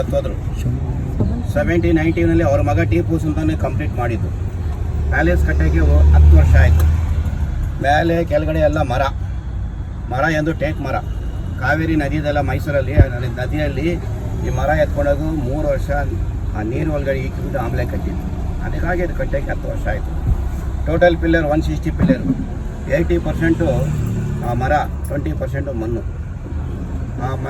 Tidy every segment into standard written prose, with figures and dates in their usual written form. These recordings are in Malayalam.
1790 ಅವರ ಮಗ ಟಿಪ್ಪು ಸುಲ್ತಾನ್ ಕಂಪ್ಲೀಟ್ ಮಾಡಿದ್ದು. ಪ್ಯಾಲೇಸ್ ಕಟ್ಟೋಕ್ಕೆ 10 ವರ್ಷ ಆಯಿತು. ಮೇಲೆ ಕೆಳಗಡೆ ಎಲ್ಲ ಮರ ಎಂದು ಟೇಕ್ ಮರ. ಕಾವೇರಿ ನದಿದೆಲ್ಲ ಮೈಸೂರಲ್ಲಿ ನದಿಯಲ್ಲಿ ಈ ಮರ ಎತ್ಕೊಂಡೋಗು 3 ವರ್ಷ ಆ ನೀರು ಒಳಗಡೆ ಇಕ್ಕಿಬಿಟ್ಟು ಆಮೇಲೆ ಕಟ್ಟಿದ್ದು. ಅದಕ್ಕಾಗಿ ಅದು ಕಟ್ಟೋಕ್ಕೆ 10 ವರ್ಷ ಆಯಿತು. ಟೋಟಲ್ ಪಿಲ್ಲರ್ 160 ಪಿಲ್ಲರ್, 80% ಮರ, 20% ಮಣ್ಣು.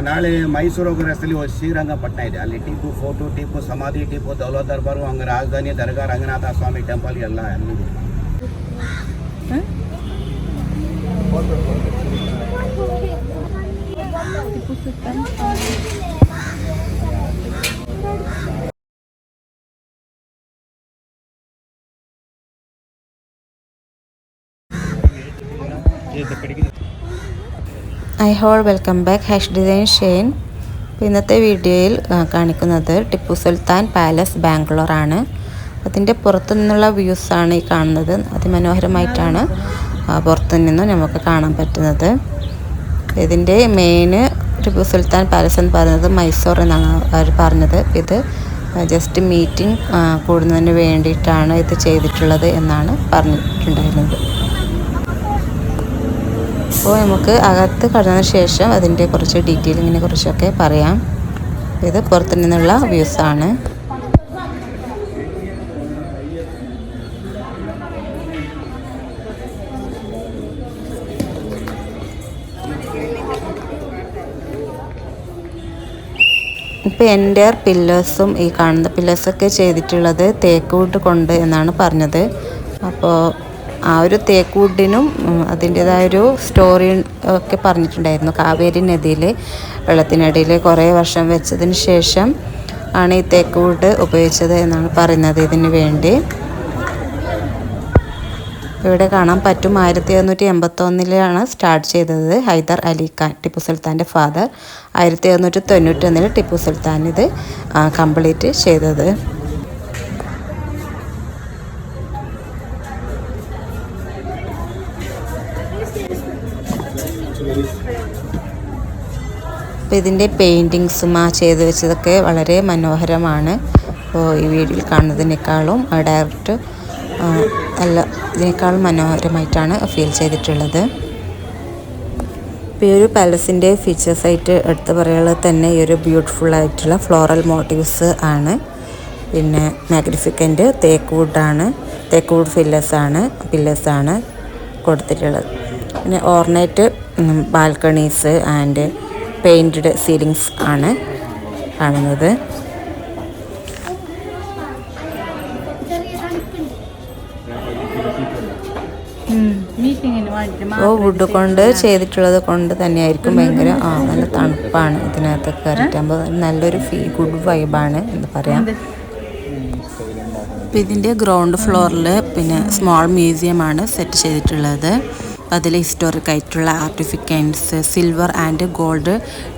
ನಾಳೆ ಮೈಸೂರು ಹೋಗೋ ರಸ್ತೆಯಲ್ಲಿ ಶ್ರೀರಂಗಪಟ್ಟಣ ಇದೆ, ಅಲ್ಲಿ ಟಿಪ್ಪು ಫೋಟೋ, ಟಿಪ್ಪು ಸಮಾಧಿ, ಟಿಪ್ಪು ದೌಲತ್ ದರ್ಬಾರು, ಹಂಗೆ ರಾಜಧಾನಿ, ದರ್ಗಾ, ರಂಗನಾಥ ಸ್ವಾಮಿ ಟೆಂಪಲ್ ಎಲ್ಲ ಅಲ್ಲಿದೆ. Hi all welcome back hash design Shane. ഇന്നത്തെ വീഡിയോയിൽ കാണിക്കുന്നത് ടിപ്പു സുൽത്താൻ പാലസ് ബാംഗ്ലൂർ ആണ്. അതിൻ്റെ പുറത്തു നിന്നുള്ള വ്യൂസാണ് ഈ കാണുന്നത്. അതിമനോഹരമായിട്ടാണ് പുറത്തു നിന്നും നമുക്ക് കാണാൻ പറ്റുന്നത്. ഇതിൻ്റെ മെയിൻ ടിപ്പു സുൽത്താൻ പാലസ് എന്ന് പറയുന്നത് മൈസൂർ എന്നാണ് അവർ പറഞ്ഞത്. ഇത് ജസ്റ്റ് മീറ്റിംഗ് കൂടുന്നതിന് വേണ്ടിയിട്ടാണ് ഇത് ചെയ്തിട്ടുള്ളത് എന്നാണ് പറഞ്ഞിട്ടുണ്ടായിരുന്നത്. അപ്പോൾ നമുക്ക് അകത്ത് കടന്നതിന് ശേഷം അതിൻ്റെ കുറച്ച് ഡീറ്റെയിലിങ്ങിനെ കുറിച്ചൊക്കെ പറയാം. ഇത് പുറത്തു നിന്നുള്ള വ്യൂസാണ്. ഇപ്പോൾ എൻ്റെ പില്ലേഴ്സും ഈ കാണുന്ന പില്ലേഴ്സൊക്കെ ചെയ്തിട്ടുള്ളത് തേക്ക് വുഡ് കൊണ്ട് എന്നാണ് പറഞ്ഞത്. അപ്പോൾ ആ ഒരു തേക്ക് വുഡിനും അതിൻ്റേതായൊരു സ്റ്റോറി ഒക്കെ പറഞ്ഞിട്ടുണ്ടായിരുന്നു. കാവേരി നദിയിൽ വെള്ളത്തിനടിയിൽ കുറേ വർഷം വെച്ചതിന് ശേഷം ആണ് ഈ തേക്ക് വുഡ് ഉപയോഗിച്ചത് എന്നാണ് പറയുന്നത് ഇതിന് വേണ്ടി. ഇവിടെ കാണാൻ പറ്റും 1781 സ്റ്റാർട്ട് ചെയ്തത് ഹൈദർ അലി ഖാൻ, ടിപ്പു സുൽത്താൻ്റെ ഫാദർ. 1791 ടിപ്പു സുൽത്താൻ ഇത് കംപ്ലീറ്റ് ചെയ്തത്. അപ്പോൾ ഇതിൻ്റെ പെയിൻറ്റിങ്സും ചെയ്ത് വെച്ചതൊക്കെ വളരെ മനോഹരമാണ്. അപ്പോൾ ഈ വീഡിയോയിൽ കാണുന്നതിനേക്കാളും ഡയറക്റ്റ് അല്ല ഇതിനേക്കാളും മനോഹരമായിട്ടാണ് ഫീൽ ചെയ്തിട്ടുള്ളത്. ഇപ്പോൾ ഈ ഒരു പാലസിൻ്റെ ഫീച്ചേഴ്സായിട്ട് എടുത്ത് പറയാനുള്ളത് തന്നെ ഈ ഒരു ബ്യൂട്ടിഫുൾ ആയിട്ടുള്ള ഫ്ലോറൽ മോട്ടീവ്സ് ആണ്. പിന്നെ മാഗ്നിഫിക്കൻ്റ് തേക്ക് വുഡാണ്, തേക്ക് വുഡ് പില്ലേഴ്സാണ് കൊടുത്തിട്ടുള്ളത്. പിന്നെ ornate balconies and painted ceilings ആണ് കാണുന്നത്. അപ്പോൾ വുഡ് കൊണ്ട് ചെയ്തിട്ടുള്ളത് കൊണ്ട് തന്നെയായിരിക്കും ഭയങ്കര നല്ല തണുപ്പാണ് ഇതിനകത്ത് കയറിയിട്ടാകുമ്പോൾ. നല്ലൊരു ഗുഡ് വൈബാണ് എന്ന് പറയാം. അപ്പോൾ ഇതിൻ്റെ ഗ്രൗണ്ട് ഫ്ലോറിൽ പിന്നെ സ്മോൾ മ്യൂസിയമാണ് സെറ്റ് ചെയ്തിട്ടുള്ളത്. അതിൽ ഹിസ്റ്റോറിക് ആയിട്ടുള്ള ആർട്ടിഫിക്കൻസ്, സിൽവർ ആൻഡ് ഗോൾഡ്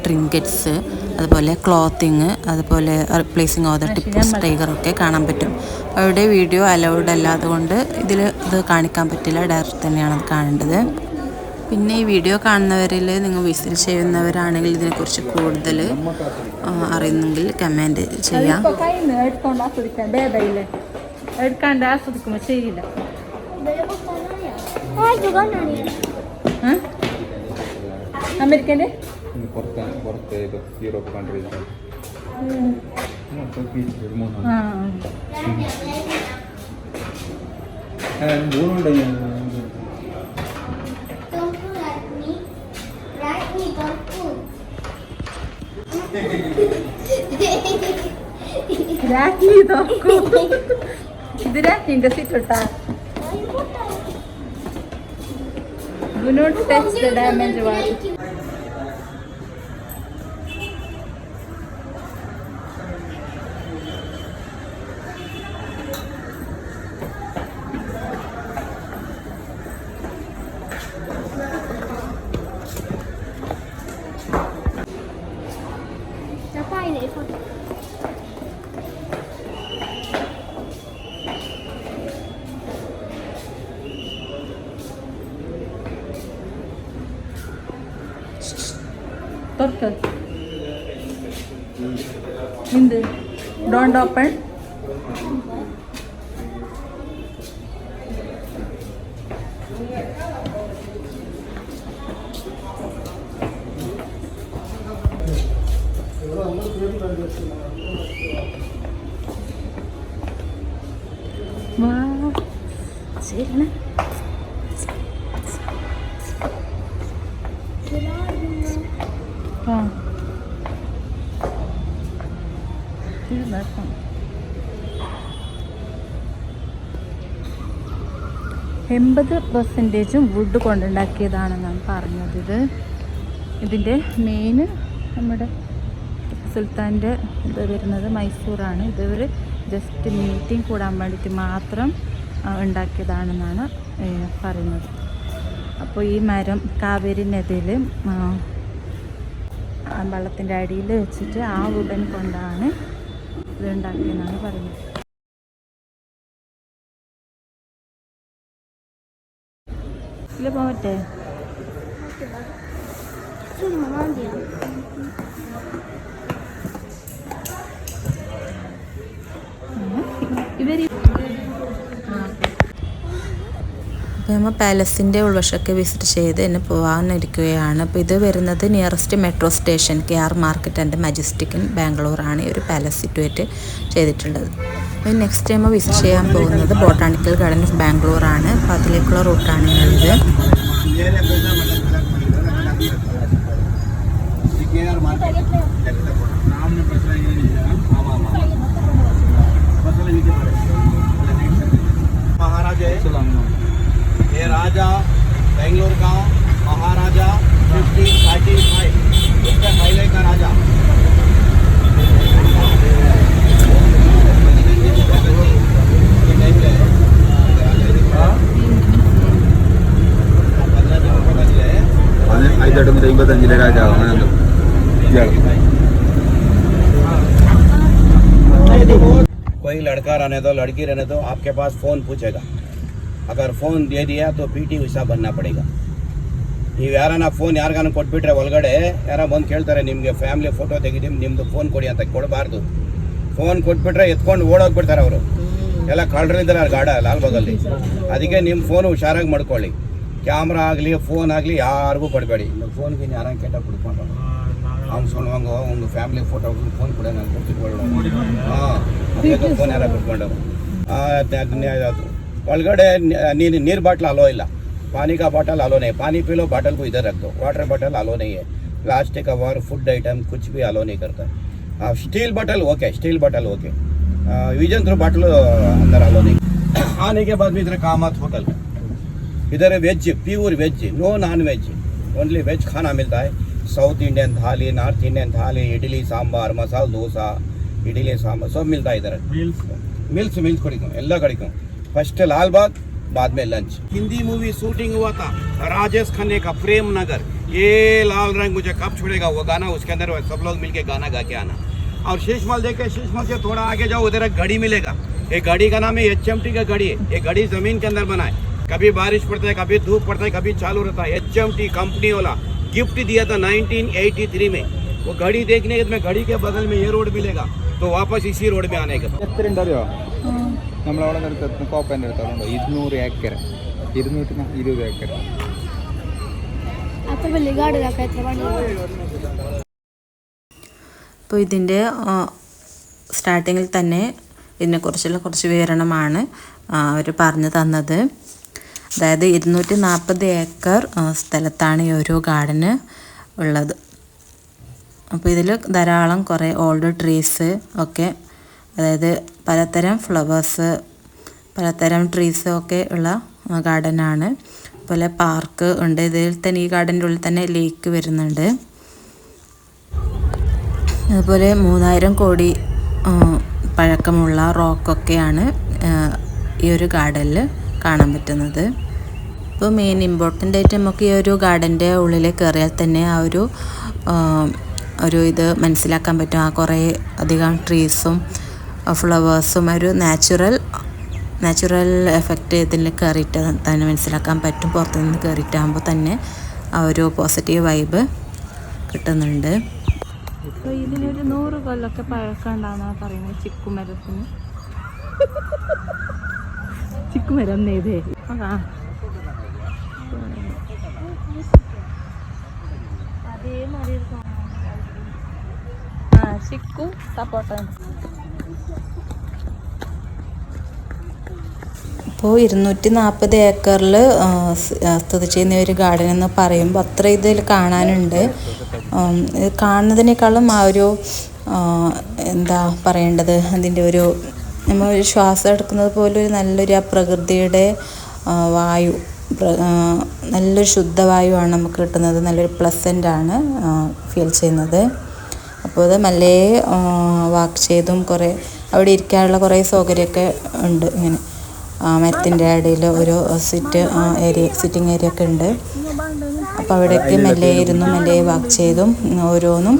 ട്രിങ്കറ്റ്സ്, അതുപോലെ ക്ലോത്തിങ്, അതുപോലെ റിപ്ലേസിങ് ഓഫ് ദ ടിപ്പു ടൈഗറൊക്കെ കാണാൻ പറ്റും. അവരുടെ വീഡിയോ അലൗഡ് അല്ലാതെ കൊണ്ട് ഇത് കാണിക്കാൻ പറ്റില്ല, ഡയറക്റ്റ് തന്നെയാണ് അത് കാണേണ്ടത്. പിന്നെ ഈ വീഡിയോ കാണുന്നവരിൽ നിങ്ങൾ വിസിറ്റ് ചെയ്യുന്നവരാണെങ്കിൽ ഇതിനെക്കുറിച്ച് കൂടുതൽ അറിയുന്നെങ്കിൽ കമൻറ്റ് ചെയ്യാം. അമേരിക്കൻ്റെ യൂറോപ്പ് കൺട്രീസ് ഇത് രാത്രിൻ്റെ സിറ്റോട്ടാ. Do not touch the damaged wall. എന്ത് ഡോണ്ട് ഓപ്പൺ ശരിയാണ് ആ 80% വുഡ് കൊണ്ടുണ്ടാക്കിയതാണെന്നാണ് പറഞ്ഞത്. ഇതിൻ്റെ മെയിൻ നമ്മുടെ സുൽത്താൻ്റെ ഇത് വരുന്നത് മൈസൂറാണ്. ഇവർ ജസ്റ്റ് മീറ്റിംഗ് കൂടാൻ വേണ്ടിയിട്ട് മാത്രം ഉണ്ടാക്കിയതാണെന്നാണ് പറയുന്നത്. അപ്പോൾ ഈ മരം കാവേരി നദിയിൽ വെള്ളത്തിൻ്റെ അടിയിൽ വെച്ചിട്ട് ആ വുഡൻ കൊണ്ടാണ് ഇത് ഉണ്ടാക്കിയെന്നാണ് പറയുന്നത്. ഇതിൽ പോകട്ടെ ഇവർ അപ്പോൾ നമ്മൾ പാലസിൻ്റെ ഉൾവശമൊക്കെ വിസിറ്റ് ചെയ്ത് എന്നെ പോകാനിരിക്കുകയാണ്. അപ്പോൾ ഇത് വരുന്നത് nearest metro station KR market and Majestic in ബാംഗ്ലൂരാണ് ഈ ഒരു പാലസ് സിറ്റുവേറ്റ് ചെയ്തിട്ടുള്ളത്. അപ്പോൾ നെക്സ്റ്റ് ടൈം വിസിറ്റ് ചെയ്യാൻ പോകുന്നത് ബോട്ടാണിക്കൽ ഗാർഡൻ ഓഫ് ബാംഗ്ലൂരാണ്. അപ്പോൾ അതിലേക്കുള്ള റൂട്ടാണ് ഇത്. ये राजा बेंगलोर का महाराजा 1535 उसके पहले का राजा രാജാവാണ്. कोई लड़का रहने दो लड़की रहने दो आपके पास फोन पूछेगा. अगर फोन दे दिया तो PT उषा बनना पड़ेगा. ನೀವು ಯಾರನ್ನ ಫೋನ್ ಯಾರಿಗಾನ ಕೊಟ್ಬಿಟ್ರೆ ಒಳಗಡೆ ಯಾರೋ ಬಂದು ಕೇಳ್ತಾರೆ ನಿಮಗೆ ಫ್ಯಾಮಿಲಿ ಫೋಟೋ ತೆಗಿದೀವಿ ನಿಮ್ಮದು ಫೋನ್ ಕೊಡಿ ಅಂತ ಕೊಡಬಾರ್ದು. ಫೋನ್ ಕೊಟ್ಬಿಟ್ರೆ ಎತ್ಕೊಂಡು ಓಡೋಗ್ಬಿಡ್ತಾರೆ ಅವರು. ಎಲ್ಲ ಕಳ್ಳರಿದ್ದಾರೆ ಗಾಡ ಲಾಲ್ಬಾಗಲ್ಲಿ. ಅದಕ್ಕೆ ನಿಮ್ಮ ಫೋನು ಹುಷಾರಾಗಿ ಮಾಡ್ಕೊಳ್ಳಿ. ಕ್ಯಾಮ್ರಾ ಆಗಲಿ ಫೋನ್ ಆಗಲಿ ಯಾರಿಗೂ ಕೊಡಬೇಡಿ. ಫೋನ್ಗೆ ಯಾರಂಗೆ ಕೆಟ್ಟ ಕೊಡ್ಕೊಂಡು ಅವ್ನು ಸೊನ್ನುವಂಗ ಒಂದು ಫ್ಯಾಮಿಲಿ ಫೋಟೋ ಫೋನ್ ಕೊಡ ನಾನು ಕೊಡ್ತಿಕೊಳ್ಳೋಣ. ಹಾಂ ಅದಕ್ಕೆ ಫೋನ್ ಯಾರು ಕೊಟ್ಕೊಂಡರು. ಒಳಗಡೆ ನೀರು ಬಾಟ್ಲ್ ಅಲೋ ಇಲ್ಲ. पानी का बॉटल अलो नहीं. पानी पी लो बॉटल को इधर रख दो. वाटर बॉटल अलो नहीं है. प्लास्टिक का और फूड आइटम कुछ भी अलो नहीं करता है. Steel bottle okay. Steel bottle okay. Vision through bottle अंदर अलो नहीं. आने के बाद भी इधर कामत होटल इधर veg pure veg no non veg only veg खाना मिलता है. South Indian thali North Indian thali idli sambar masala dosa idli sambar सब मिलता है इधर. मिल्स कड़िकूँ एल्ला कड़िकूँ. फर्स्ट लालबाग बाद में लंच. हिंदी मूवी शूटिंग हुआ था राजेश खन्ने का प्रेम नगर. ये लाल रंग मुझे कब छोड़ेगा वो गाना उसके अंदर सब लोग मिलके गाना गा के आना. और शीशमहल देखे शीशमहल से थोड़ा आगे जाओ उधर एक घड़ी मिलेगा. ये घड़ी का नाम है HMT का घड़ी है. ये घड़ी जमीन के अंदर बना है. कभी बारिश पड़ता है कभी धूप पड़ता है कभी चालू रहता है. HMT कंपनी वाला गिफ्ट दिया था 1983 में. वो घड़ी देखने के घड़ी के बगल में ये रोड मिलेगा तो वापस इसी रोड में आने का. നമ്മളവിടെ നിർത്തുന്ന കോപ്പൻ്റെ അടുത്തോളം 200 ഏക്കർ 220 ഏക്കർ. അപ്പോൾ ഇതിൻ്റെ സ്റ്റാർട്ടിങ്ങിൽ തന്നെ ഇതിനെക്കുറിച്ചുള്ള കുറച്ച് വിവരണമാണ് അവർ പറഞ്ഞു തന്നത്. അതായത് 240 ഏക്കർ സ്ഥലത്താണ് ഈ ഒരു ഗാർഡന് ഉള്ളത്. അപ്പോൾ ഇതിൽ ധാരാളം കുറേ ഓൾഡ് ട്രീസ് ഒക്കെ അതായത് പലതരം ഫ്ലവേഴ്സ് പലതരം ട്രീസ് ഒക്കെ ഉള്ള ഗാർഡനാണ്. അതുപോലെ പാർക്ക് ഉണ്ട്. ഇതിൽ തന്നെ ഈ ഗാർഡൻ്റെ ഉള്ളിൽ തന്നെ ലേക്ക് വരുന്നുണ്ട്. അതുപോലെ 3000 കോടി പഴക്കമുള്ള റോക്കൊക്കെയാണ് ഈ ഒരു ഗാർഡനിൽ കാണാൻ പറ്റുന്നത്. ഇപ്പോൾ മെയിൻ ഇമ്പോർട്ടൻ്റ് ആയിട്ട് നമുക്ക് ഈ ഒരു ഗാർഡൻ്റെ ഉള്ളിൽ കയറിയാൽ തന്നെ ആ ഒരു ഇത് മനസ്സിലാക്കാൻ പറ്റും. ആ കുറേ അധികം ട്രീസും ഫ്ലവേഴ്സും ഒരു നാച്ചുറൽ എഫക്റ്റ് ഇതിൽ കയറിയിട്ട് തന്നെ മനസ്സിലാക്കാൻ പറ്റും. പുറത്തുനിന്ന് കയറിയിട്ടാകുമ്പോൾ തന്നെ ആ ഒരു പോസിറ്റീവ് വൈബ് കിട്ടുന്നുണ്ട്. ഇതിനൊരു 100 കൊല്ലൊക്കെ പഴക്കമുണ്ടാവുന്ന പറയുന്നത് ചിക്കുമരത്തിന്. ചിക്കുമരം നെയ്തേ ചിക്കു സപ്പോട്ട. ഇപ്പോൾ 240 ഏക്കറിൽ സ്ഥിതി ചെയ്യുന്ന ഒരു ഗാർഡൻ എന്ന് പറയുമ്പോൾ അത്ര ഇതിൽ കാണാനുണ്ട്. കാണുന്നതിനേക്കാളും ആ ഒരു എന്താ പറയേണ്ടത്, അതിൻ്റെ ഒരു നമ്മൾ ശ്വാസം എടുക്കുന്നത് പോലെ ഒരു നല്ലൊരു ആ പ്രകൃതിയുടെ വായു, നല്ലൊരു ശുദ്ധവായുവാണ് നമുക്ക് കിട്ടുന്നത്. നല്ലൊരു പ്ലസൻ്റാണ് ഫീൽ ചെയ്യുന്നത്. അപ്പോൾ അത് മെല്ലെ വാക്ക് ചെയ്തും കുറേ അവിടെ ഇരിക്കാനുള്ള കുറേ സൗകര്യമൊക്കെ ഉണ്ട്. ഇങ്ങനെ മരത്തിൻ്റെ ഇടയിൽ ഒരു സിറ്റിംഗ് ഏരിയ ഒക്കെ ഉണ്ട്. അപ്പോൾ അവിടെയൊക്കെ മെല്ലെ ഇരുന്നും മെല്ലെ വാക്ക് ചെയ്തും ഓരോന്നും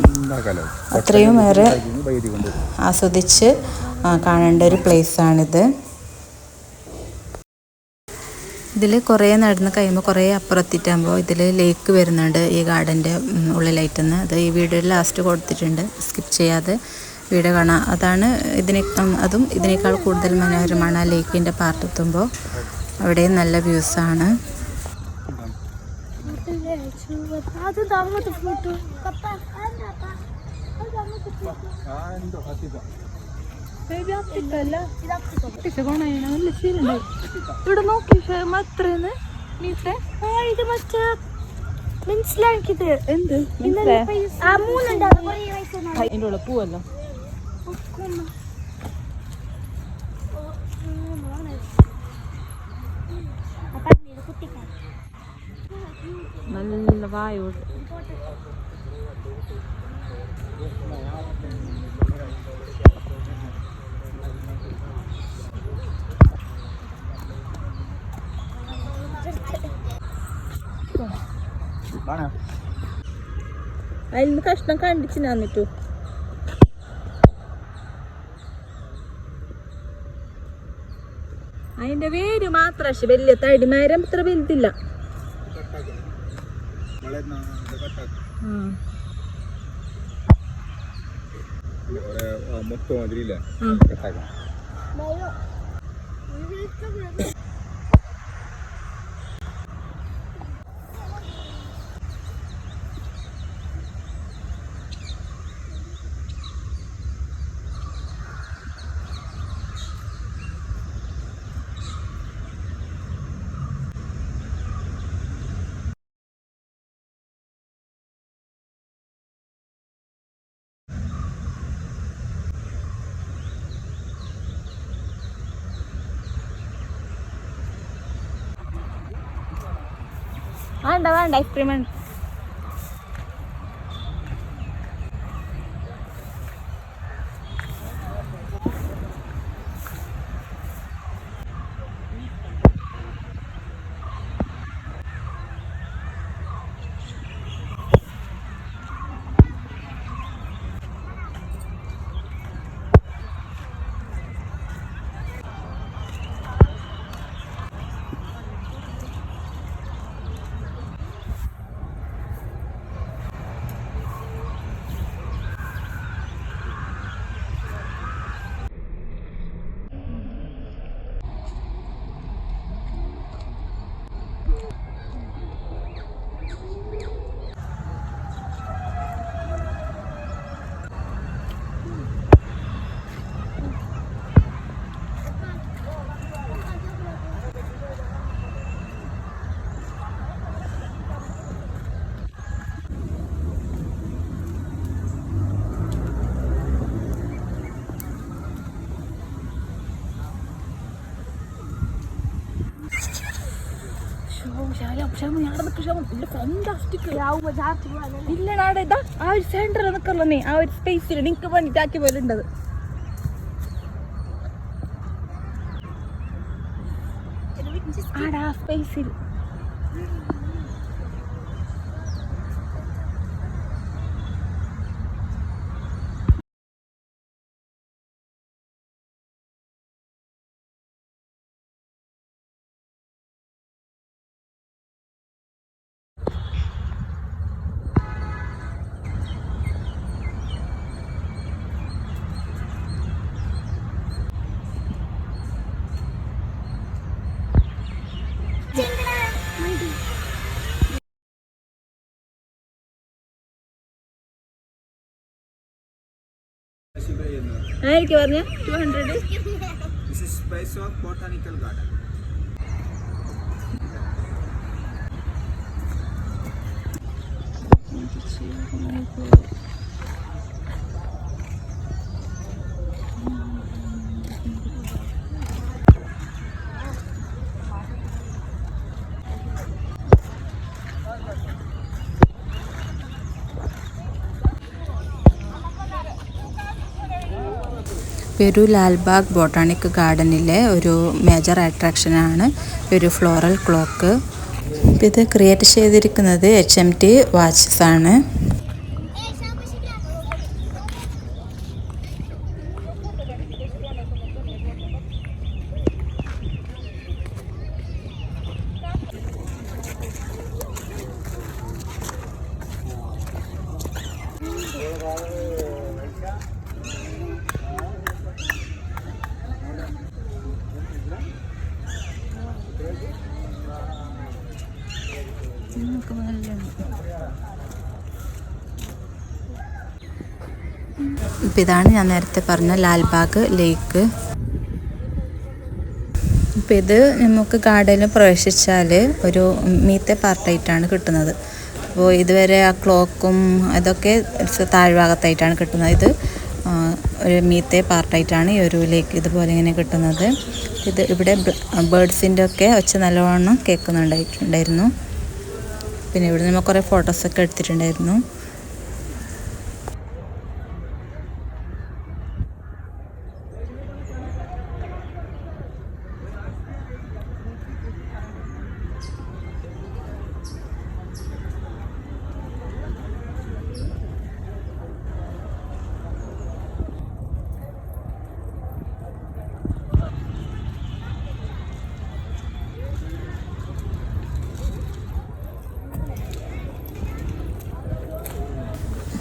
അത്രയും ഏറെ ആസ്വദിച്ച് കാണേണ്ട ഒരു പ്ലേസാണിത്. ഇതിൽ കുറേ നടന്ന് കഴിയുമ്പോൾ കുറേ അപ്പുറത്തിട്ടാകുമ്പോൾ ഇതിൽ ലേക്ക് വരുന്നുണ്ട് ഈ ഗാർഡൻ്റെ ഉള്ളിലായിട്ടെന്ന്. അത് ഈ വീഡിയോയിൽ ലാസ്റ്റ് കൊടുത്തിട്ടുണ്ട്, സ്കിപ്പ് ചെയ്യാതെ വീഡിയോ കാണാം. അതാണ് അതും ഇതിനേക്കാൾ കൂടുതൽ മനോഹരമാണ് ആ ലേക്കിൻ്റെ പാർട്ടെത്തുമ്പോൾ. അവിടെയും നല്ല വ്യൂസാണ്. ഇവിടെ നോക്കി മാത്രന്ന് മനസ്സിലാക്കിയത് എന്ത് അതിൻ്റെ ഉള്ള പൂവല്ലോ. നല്ല വായോട് അതിൽ നിന്ന് കഷ്ണം കണ്ടിച്ച് തന്നിട്ടു. അതിന്റെ വേര് മാത്രം വലിയ തടിമരം അത്ര വലുതില്ല. വേണ്ട ഐസ്ക്രീം വേണ്ട. ഇല്ല നാടെ ഇതാ ആ ഒരു സെന്ററിൽ നിൽക്കല്ലോ നീ, ആ ഒരു സ്പേസിൽ നിനക്ക് വേണ്ടിട്ടാക്കി പോലുണ്ടത്. ആടാ ആ സ്പേസിൽ ആയിരിക്കും പറഞ്ഞ 200. This is place of botanical garden. ഒരു ലാൽബാഗ് ബോട്ടാണിക് ഗാർഡനിലെ ഒരു മേജർ അട്രാക്ഷനാണ് ഒരു ഫ്ലോറൽ ക്ലോക്ക്. ഇത് ക്രിയേറ്റ് ചെയ്തിരിക്കുന്നത് HMT വാച്ചസ് ആണ്. ഇപ്പം ഇതാണ് ഞാൻ നേരത്തെ പറഞ്ഞ ലാൽബാഗ് ലേക്ക്. ഇപ്പം ഇത് നമുക്ക് ഗാർഡനിൽ പ്രവേശിച്ചാൽ ഒരു മീത്തെ പാർട്ടായിട്ടാണ് കിട്ടുന്നത്. അപ്പോൾ ഇതുവരെ ആ ക്ലോക്കും അതൊക്കെ താഴ്ഭാഗത്തായിട്ടാണ് കിട്ടുന്നത്. ഇത് ഒരു മീത്തെ പാർട്ടായിട്ടാണ് ഈ ഒരു ലേക്ക് ഇതുപോലെ ഇങ്ങനെ കിട്ടുന്നത്. ഇത് ഇവിടെ ബേർഡ്സിൻ്റെ ഒക്കെ ഒച്ച നല്ലവണ്ണം കേൾക്കുന്നുണ്ടായിരുന്നു. പിന്നെ ഇവിടെ നമ്മൾ കുറേ ഫോട്ടോസൊക്കെ എടുത്തിട്ടുണ്ടായിരുന്നു.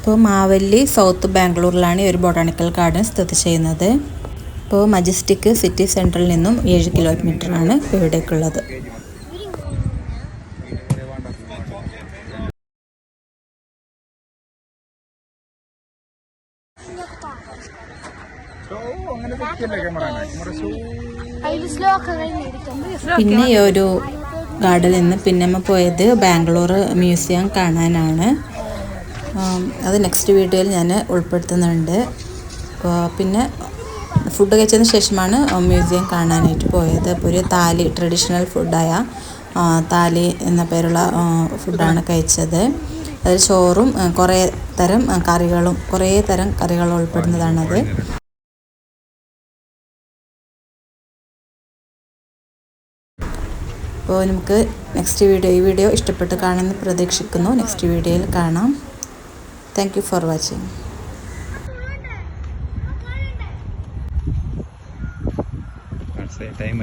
ഇപ്പോൾ മാവല്ലി സൗത്ത് ബാംഗ്ലൂരിലാണ് ഈ ഒരു ബൊട്ടാണിക്കൽ ഗാർഡൻ സ്ഥിതി ചെയ്യുന്നത്. ഇപ്പോൾ മജസ്റ്റിക് സിറ്റി സെൻറ്ററിൽ നിന്നും 7 കിലോമീറ്ററാണ് ഇവിടേക്കുള്ളത്. പിന്നെ ഈ ഒരു ഗാർഡനിൽ നിന്ന് പിന്നെ നമ്മൾ പോയത് ബാംഗ്ലൂർ മ്യൂസിയം കാണാനാണ്. അത് നെക്സ്റ്റ് വീഡിയോയിൽ ഞാൻ ഉൾപ്പെടുത്തുന്നുണ്ട്. പിന്നെ ഫുഡ് കഴിച്ചതിന് ശേഷമാണ് മ്യൂസിയം കാണാനായിട്ട് പോയത്. അപ്പോൾ ഒരു താലി, ട്രഡീഷണൽ ഫുഡായ താലി എന്ന പേരുള്ള ഫുഡാണ് കഴിച്ചത്. അതിൽ ചോറും കുറേ തരം കറികൾ ഉൾപ്പെടുന്നതാണത്. അപ്പോൾ നമുക്ക് ഈ വീഡിയോ ഇഷ്ടപ്പെട്ട് കാണുമെന്ന് പ്രതീക്ഷിക്കുന്നു. നെക്സ്റ്റ് വീഡിയോയിൽ കാണാം. Thank you for watching. Time